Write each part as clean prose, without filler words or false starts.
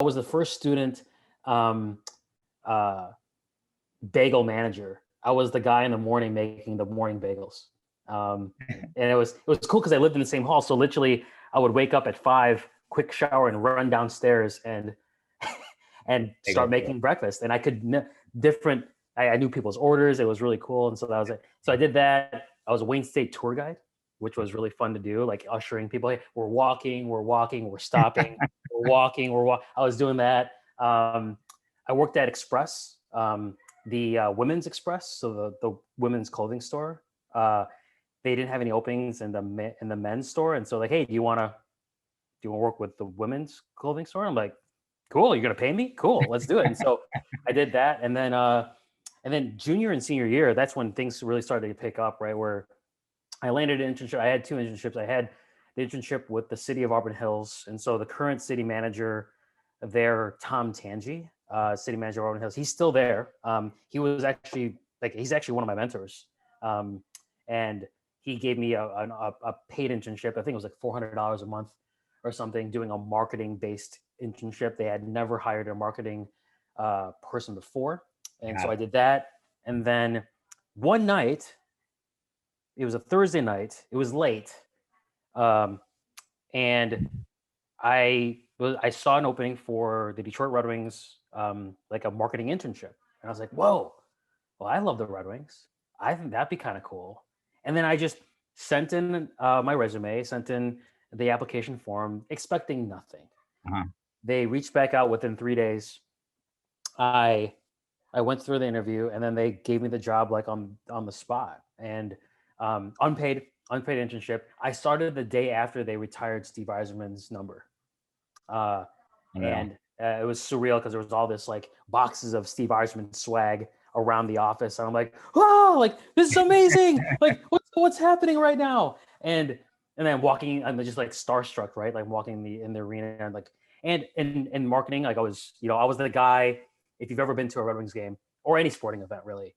was the first student um, uh, bagel manager. I was the guy in the morning making the morning bagels. And it was cool because I lived in the same hall. So literally I would wake up at 5, quick shower and run downstairs and and start making breakfast. And I could different, I knew people's orders. It was really cool. And so that was it. So I did that. I was a Wayne State tour guide, which was really fun to do, like ushering people. Hey, we're walking, we're stopping, I was doing that. I worked at Express, the Women's Express, so the women's clothing store. They didn't have any openings in the men's store, and so like, hey, do you want to work with the women's clothing store? I'm like, cool. You're gonna pay me? Cool, let's do it. And so I did that, and then junior and senior year, that's when things really started to pick up, right? Where I landed an internship. I had 2 internships. I had the internship with the city of Auburn Hills, and so the current city manager there, Tom Tangi, city manager of Auburn Hills, he's still there. He was actually he's actually one of my mentors, and he gave me a paid internship. I think it was like $400 a month or something, doing a marketing based internship. They had never hired a marketing person before, and so I did that. And then one night, it was a Thursday night. It was late, and I saw an opening for the Detroit Red Wings, like a marketing internship, and I was like, "Whoa! Well, I love the Red Wings. I think that'd be kind of cool." And then I just sent in my resume, sent in the application form, expecting nothing. They reached back out within 3 days. I went through the interview, and then they gave me the job like on the spot, and unpaid internship. I started the day after they retired Steve Eiserman's number, and it was surreal because there was all this like boxes of Steve Eiserman swag around the office, and I'm like, oh, like this is amazing! Like what's happening right now? And then walking, I'm just like starstruck, right? Like walking in the arena, and like and in marketing, like I was the guy. If you've ever been to a Red Wings game or any sporting event, really,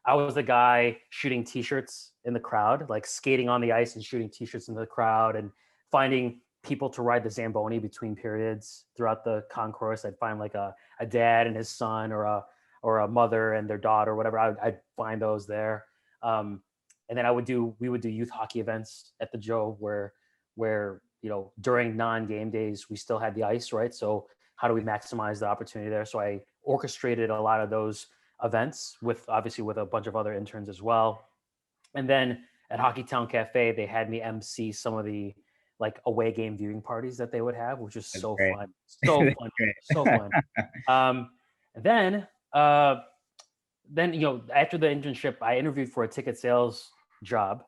I was the guy shooting T-shirts in the crowd, like skating on the ice and shooting T-shirts in the crowd, and finding people to ride the Zamboni between periods throughout the concourse. I'd find like a dad and his son, or a mother and their daughter, or whatever. I'd find those there. And then we would do youth hockey events at the Joe, where during non-game days we still had the ice, right? So how do we maximize the opportunity there? So I orchestrated a lot of those events with a bunch of other interns as well. And then at Hockeytown Cafe, they had me MC some of the like away game viewing parties that they would have, which was so fun. Then after the internship, I interviewed for a ticket sales job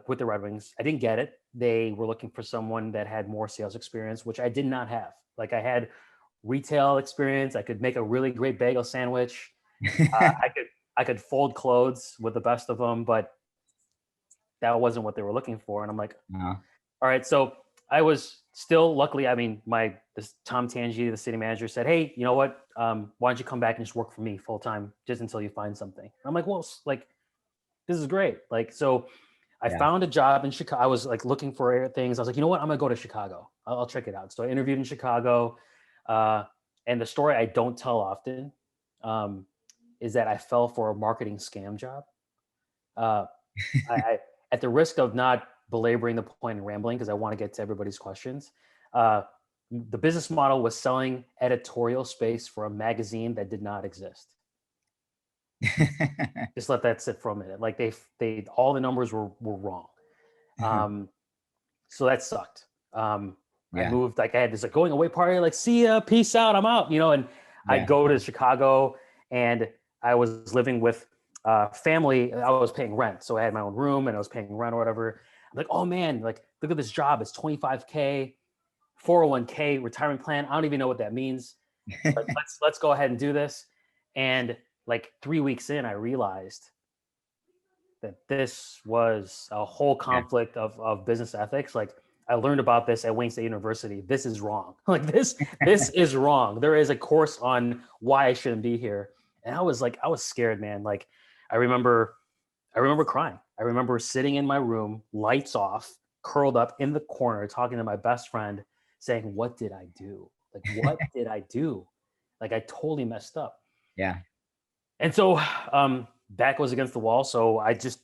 with the Red Wings. I didn't get it. They were looking for someone that had more sales experience, which I did not have. Like I had retail experience. I could make a really great bagel sandwich. I could fold clothes with the best of them, but that wasn't what they were looking for. And I'm like, all right. So I was still, luckily, I mean, this Tom Tangi, the city manager, said, hey, you know what? Why don't you come back and just work for me full time just until you find something? And I'm like, well, like, this is great. Like, so I found a job in Chicago. I was like looking for things. I was like, you know what? I'm gonna go to Chicago. I'll check it out. So I interviewed in Chicago. And the story I don't tell often is that I fell for a marketing scam job. I at the risk of not belaboring the point and rambling, because I want to get to everybody's questions. The business model was selling editorial space for a magazine that did not exist. Just let that sit for a minute. Like they all the numbers were wrong. So that sucked. I moved, like I had this like going away party, like, see ya, peace out, I'm out, and I'd go to Chicago, and I was living with family. I was paying rent. So I had my own room and I was paying rent or whatever. I'm like, oh man, like look at this job. It's $25K, 401k, retirement plan. I don't even know what that means. But let's go ahead and do this. And like 3 weeks in, I realized that this was a whole conflict of business ethics. Like I learned about this at Wayne State University. This is wrong. Like this is wrong. There is a course on why I shouldn't be here. And I was scared, man. Like I remember crying. I remember sitting in my room, lights off, curled up in the corner, talking to my best friend, saying, what did I do? Like, what did I do? Like, I totally messed up. Yeah. And so back was against the wall. So as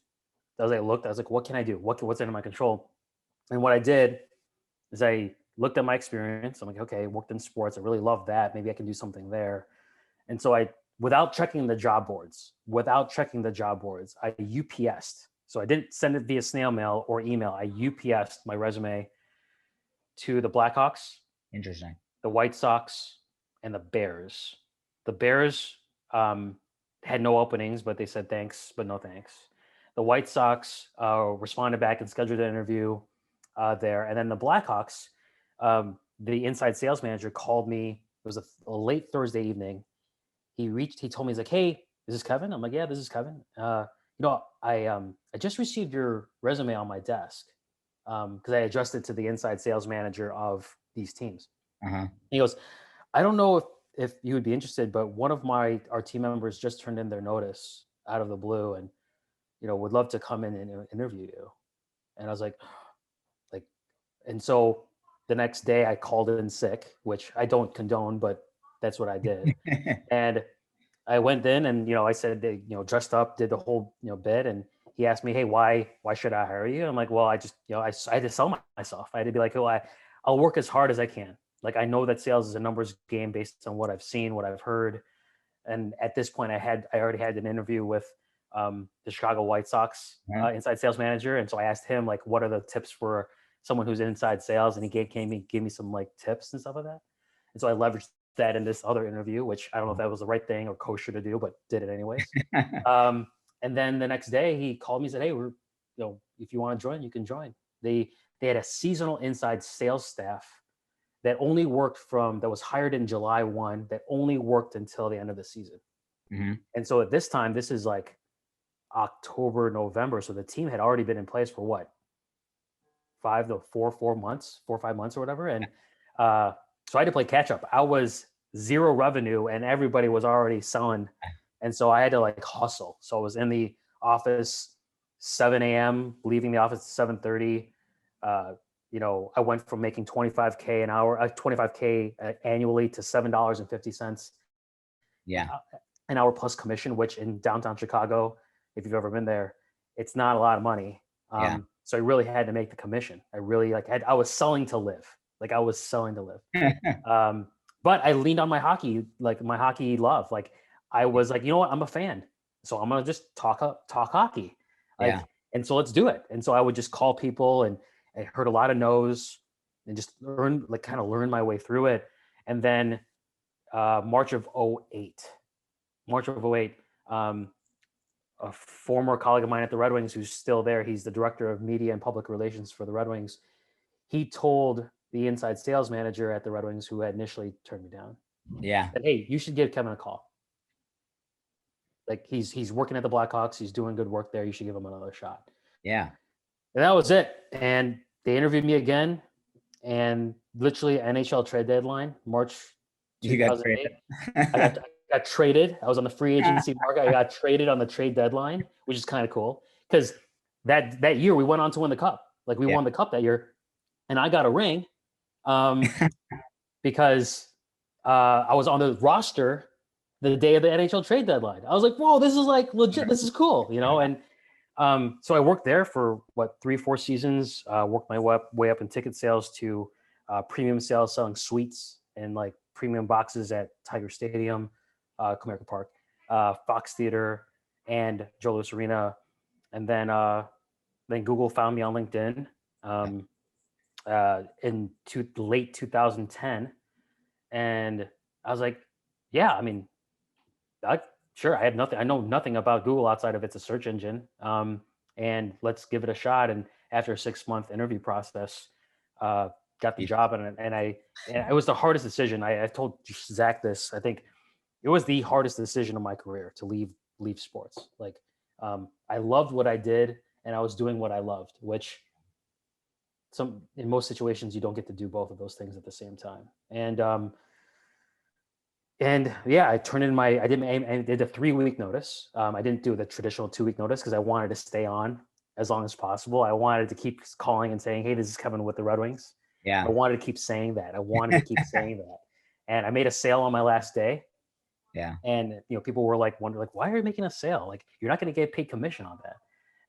I looked, I was like, what can I do? What's under my control? And what I did is I looked at my experience. I'm like, okay, worked in sports. I really love that. Maybe I can do something there. And so without checking the job boards, I UPS'd. So I didn't send it via snail mail or email. I UPS'd my resume to the Blackhawks, Interesting. the White Sox, and the Bears. The Bears had no openings, but they said thanks, but no thanks. The White Sox responded back and scheduled an interview there. And then the Blackhawks, the inside sales manager called me. It was a late Thursday evening. He told me, he's like, hey, is this Kevin? I'm like, yeah, this is Kevin. I just received your resume on my desk because I addressed it to the inside sales manager of these teams. Uh-huh. He goes, I don't know if you would be interested, but one of our team members just turned in their notice out of the blue and, would love to come in and interview you. And I was like, and so the next day I called in sick, which I don't condone, but that's what I did. And I went in and, I said, dressed up, did the whole, bit. And he asked me, hey, why should I hire you? I'm like, well, I just, I had to sell myself. I had to be like, oh, I'll work as hard as I can. Like, I know that sales is a numbers game based on what I've seen, what I've heard. And at this point I already had an interview with the Chicago White Sox inside sales manager. And so I asked him, like, what are the tips for someone who's inside sales? And he gave me some like tips and stuff like that. And so I leveraged that in this other interview, which I don't know if that was the right thing or kosher to do, but did it anyways. And then the next day he called me and said, hey, if you want to join, you can join. They had a seasonal inside sales staff that was hired in July 1, that only worked until the end of the season. Mm-hmm. And so at this time, this is like October, November. So the team had already been in place for what? 4 or 5 months or whatever. And so I had to play catch up. I was zero revenue and everybody was already selling. And so I had to like hustle. So I was in the office 7 a.m., leaving the office at 7:30. I went from making $25K an hour, $25K annually to $7.50 an hour plus commission, which in downtown Chicago, if you've ever been there, it's not a lot of money. So I really had to make the commission. I really I was selling to live. Like I was selling to live. But I leaned on my hockey love. Like I was like, you know what? I'm a fan. So I'm going to just talk hockey. And so let's do it. And so I would just call people and I heard a lot of no's and just learn my way through it. And then March of 08, a former colleague of mine at the Red Wings who's still there, he's the director of media and public relations for the Red Wings. He told the inside sales manager at the Red Wings who had initially turned me down. That, hey, you should give Kevin a call. Like he's working at the Blackhawks. He's doing good work there. You should give him another shot. Yeah. And that was it. And they interviewed me again. And literally NHL trade deadline, March 2008. I got traded. I was on the free agency market. I got traded on the trade deadline, which is kind of cool. Because that year we went on to win the cup. Like we won the cup that year. And I got a ring because I was on the roster the day of the NHL trade deadline. I was like, whoa, this is like legit. This is cool, And so I worked there for 3-4 seasons, worked my way up in ticket sales to premium sales, selling suites and like premium boxes at Tiger Stadium, Comerica Park, Fox Theater, and Joe Louis Arena. And then Google found me on LinkedIn in late 2010. And I was like, yeah, I mean, sure, I know nothing about Google outside of it's a search engine. And let's give it a shot. And after a 6-month interview process, got the job. And it was the hardest decision. I told Zach this. I think it was the hardest decision of my career to leave sports. Like, I loved what I did, and I was doing what I loved, which in most situations you don't get to do both of those things at the same time. And yeah, I did a 3-week notice. I didn't do the traditional 2-week notice because I wanted to stay on as long as possible. I wanted to keep calling and saying, hey, this is Kevin with the Red Wings. Yeah. I wanted to keep saying that. and I made a sale on my last day. Yeah. And, you know, people were like, wondering, like, why are you making a sale? Like, you're not going to get paid commission on that.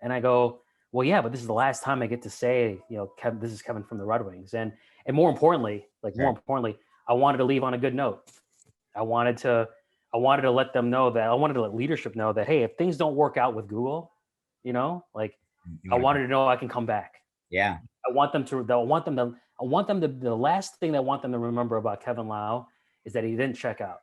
And I go, well, yeah, but this is the last time I get to say, you know, Kevin, this is Kevin from the Red Wings. And more importantly, I wanted to leave on a good note. I wanted to let them know that, I wanted to let leadership know that, hey, if things don't work out with Google, you know, like, I wanted to know I can come back. Yeah. I want them to, the last thing I want them to remember about Kevin Lau is that he didn't check out.